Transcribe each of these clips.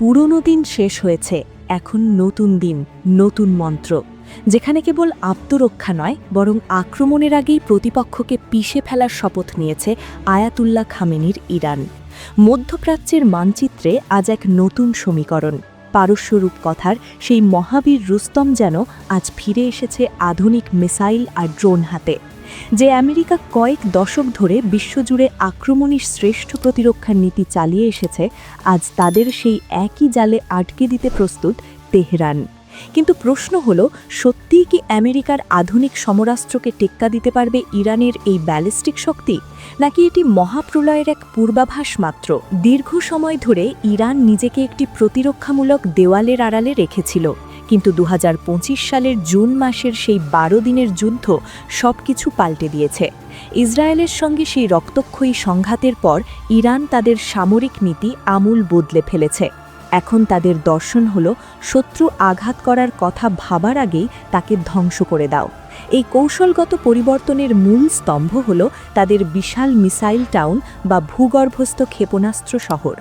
পুরনো দিন শেষ হয়েছে, এখন নতুন দিন, নতুন মন্ত্র, যেখানে কেবল আত্মরক্ষা নয় বরং আক্রমণের আগেই প্রতিপক্ষকে পিষে ফেলার শপথ নিয়েছে আয়াতুল্লাহ খামেনির ইরান। মধ্যপ্রাচ্যের মানচিত্রে আজ এক নতুন সমীকরণ। পারস্য রূপকথার সেই মহাবীর রুস্তম যেন আজ ফিরে এসেছে আধুনিক মিসাইল আর ড্রোন হাতে। যে আমেরিকা কয়েক দশক ধরে বিশ্বজুড়ে আক্রমণী শ্রেষ্ঠ প্রতিরক্ষার নীতি চালিয়ে এসেছে, আজ তাদের সেই একই জালে আটকে দিতে প্রস্তুত তেহরান। কিন্তু প্রশ্ন হলো, সত্যিই কি আমেরিকার আধুনিক সমরাস্ত্রকে টেক্কা দিতে পারবে ইরানের এই ব্যালিস্টিক শক্তি, নাকি এটি মহাপ্রলয়ের এক পূর্বাভাস মাত্র? দীর্ঘ সময় ধরে ইরান নিজেকে একটি প্রতিরক্ষামূলক দেওয়ালের আড়ালে রেখেছিল, কিন্তু 2025 সালের জুন মাসের সেই 12 দিনের যুদ্ধ সবকিছু পাল্টে দিয়েছে। ইসরায়েলের সঙ্গে সেই রক্তক্ষয়ী সংঘাতের পর ইরান তাদের সামরিক নীতি আমূল বদলে ফেলেছে। এখন তাদের দর্শন হল, শত্রু আঘাত করার কথা ভাবার আগেই তাকে ধ্বংস করে দাও। এই কৌশলগত পরিবর্তনের মূল স্তম্ভ হল তাদের বিশাল মিসাইল টাউন বা ভূগর্ভস্থ ক্ষেপণাস্ত্র শহর।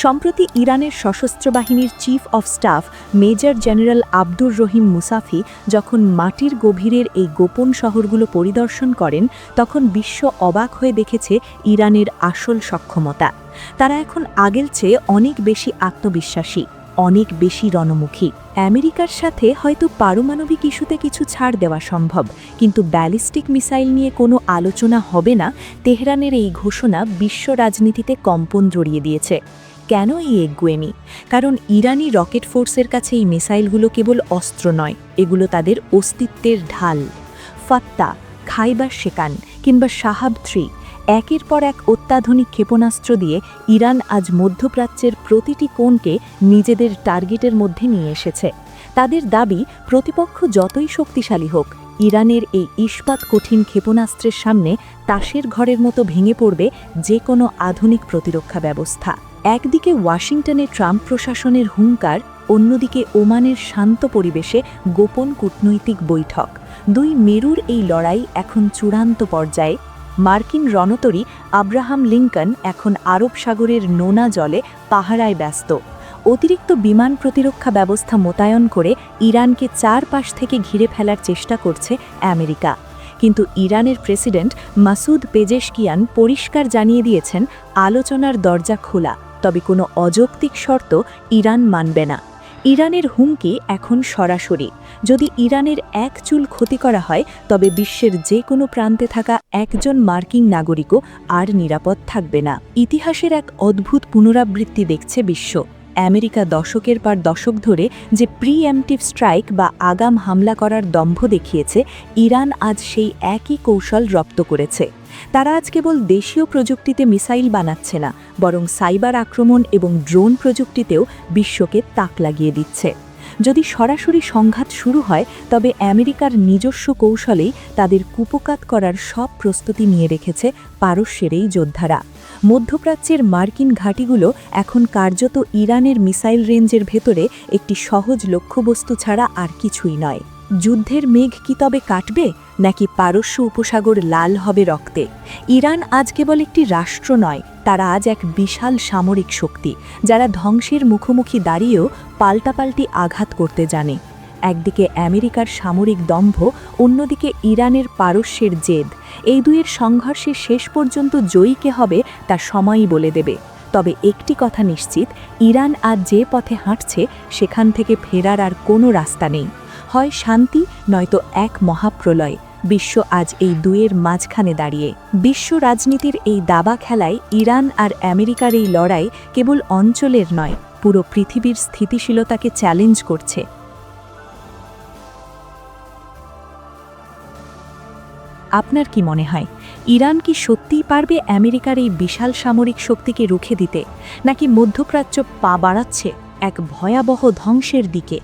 সম্প্রতি ইরানের সশস্ত্র বাহিনীর chief of staff major general Abdur Rahim মুসাফি যখন মাটির গভীরের এই গোপন শহরগুলো পরিদর্শন করেন, তখন বিশ্ব অবাক হয়ে দেখেছে ইরানের আসল সক্ষমতা। তারা এখন আগের চেয়ে অনেক বেশি আত্মবিশ্বাসী, অনেক বেশি রণমুখী। আমেরিকার সাথে হয়তো পারমাণবিক ইস্যুতে কিছু ছাড় দেওয়া সম্ভব, কিন্তু ব্যালিস্টিক মিসাইল নিয়ে কোনো আলোচনা হবে না। তেহরানের এই ঘোষণা বিশ্ব রাজনীতিতে কম্পন জড়িয়ে দিয়েছে। কেন এই একগুয়েমি? কারণ ইরানি রকেট ফোর্সের কাছে এই মিসাইলগুলো কেবল অস্ত্র নয়, এগুলো তাদের অস্তিত্বের ঢাল। ফাত্তা, খাইবার শেকান কিংবা শাহাব-3 একের পর এক অত্যাধুনিক ক্ষেপণাস্ত্র দিয়ে ইরান আজ মধ্যপ্রাচ্যের প্রতিটি কোণকে নিজেদের টার্গেটের মধ্যে নিয়ে এসেছে। তাদের দাবি, প্রতিপক্ষ যতই শক্তিশালী হোক, ইরানের এই ইস্পাত কঠিন ক্ষেপণাস্ত্রের সামনে তাসের ঘরের মতো ভেঙে পড়বে যে কোনো আধুনিক প্রতিরক্ষা ব্যবস্থা। একদিকে ওয়াশিংটনে ট্রাম্প প্রশাসনের হুঙ্কার, অন্যদিকে ওমানের শান্ত পরিবেশে গোপন কূটনৈতিক বৈঠক। দুই মেরুর এই লড়াই এখন চূড়ান্ত পর্যায়ে। মার্কিন রণতরী আব্রাহাম লিঙ্কন এখন আরব সাগরের নোনা জলে পাহারায় ব্যস্ত। অতিরিক্ত বিমান প্রতিরক্ষা ব্যবস্থা মোতায়েন করে ইরানকে চারপাশ থেকে ঘিরে ফেলার চেষ্টা করছে আমেরিকা। কিন্তু ইরানের প্রেসিডেন্ট মাসুদ পেজেশকিয়ান পরিষ্কার জানিয়ে দিয়েছেন, আলোচনার দরজা খোলা, তবে কোনো অযৌক্তিক শর্ত ইরান মানবে না। ইরানের হুমকি এখন সরাসরি। যদি ইরানের এক চুল ক্ষতি করা হয়, তবে বিশ্বের যে কোনো প্রান্তে থাকা একজন মার্কিন নাগরিকও আর নিরাপদ থাকবে না। ইতিহাসের এক অদ্ভুত পুনরাবৃত্তি দেখছে বিশ্ব। আমেরিকা দশকের পর দশক ধরে যে প্রিএমটিভ স্ট্রাইক বা আগাম হামলা করার দম্ভ দেখিয়েছে, ইরান আজ সেই একই কৌশল রপ্ত করেছে। তারা আজ কেবল দেশীয় প্রযুক্তিতে মিসাইল বানাচ্ছে না, বরং সাইবার আক্রমণ এবং ড্রোন প্রযুক্তিতেও বিশ্বকে তাক লাগিয়ে দিচ্ছে। যদি সরাসরি সংঘাত শুরু হয়, তবে আমেরিকার নিজস্ব কৌশলেই তাদের কুপকাত করার সব প্রস্তুতি নিয়ে রেখেছে পারস্যের এই যোদ্ধারা। মধ্যপ্রাচ্যের মার্কিন ঘাঁটিগুলো এখন কার্যত ইরানের মিসাইল রেঞ্জের ভেতরে একটি সহজ লক্ষ্যবস্তু ছাড়া আর কিছুই নয়। যুদ্ধের মেঘ কি তবে কাটবে, নাকি পারস্য উপসাগর লাল হবে রক্তে? ইরান আজ কেবল একটি রাষ্ট্র নয়, তারা আজ এক বিশাল সামরিক শক্তি, যারা ধ্বংসের মুখোমুখি দাঁড়িয়েও পাল্টাপাল্টি আঘাত করতে জানে। একদিকে আমেরিকার সামরিক দম্ভ, অন্যদিকে ইরানের পারস্যের জেদ। এই দুইয়ের সংঘর্ষে শেষ পর্যন্ত জয়ী কে হবে তা সময়ই বলে দেবে। তবে একটি কথা নিশ্চিত, ইরান আজ যে পথে হাঁটছে, সেখান থেকে ফেরার আর কোনো রাস্তা নেই। হয় শান্তি, নয়তো এক মহাপ্রলয়। বিশ্ব আজ এই দুয়ের মাঝখানে দাঁড়িয়ে। বিশ্ব রাজনীতির এই দাবা খেলায় ইরান আর আমেরিকার এই লড়াই কেবল অঞ্চলের নয়, পুরো পৃথিবীর স্থিতিশীলতাকে চ্যালেঞ্জ করছে। আপনার কি মনে হয়, ইরান কি সত্যিই পারবে আমেরিকার এই বিশাল সামরিক শক্তিকে রুখে দিতে, নাকি মধ্যপ্রাচ্য পা বাড়াচ্ছে এক ভয়াবহ ধ্বংসের দিকে?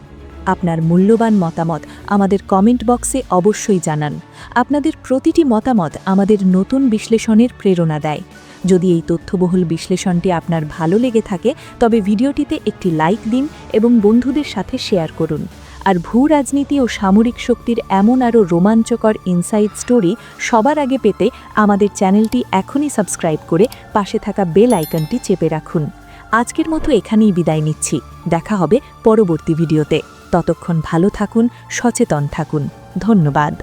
আপনার মূল্যবান মতামত আমাদের কমেন্ট বক্সে অবশ্যই জানান। আপনাদের প্রতিটি মতামত আমাদের নতুন বিশ্লেষণের প্রেরণা দেয়। যদি এই তথ্যবহুল বিশ্লেষণটি আপনার ভালো লেগে থাকে, তবে ভিডিওটিতে একটি লাইক দিন এবং বন্ধুদের সাথে শেয়ার করুন। আর ভূ রাজনীতি ও সামরিক শক্তির এমন আরও রোমাঞ্চকর ইনসাইড স্টোরি সবার আগে পেতে আমাদের চ্যানেলটি এখনই সাবস্ক্রাইব করে পাশে থাকা বেল আইকনটি চেপে রাখুন। আজকের মতো এখানেই বিদায় নিচ্ছি। দেখা হবে পরবর্তী ভিডিওতে। ততক্ষণ ভালো থাকুন, সচেতন থাকুন। ধন্যবাদ।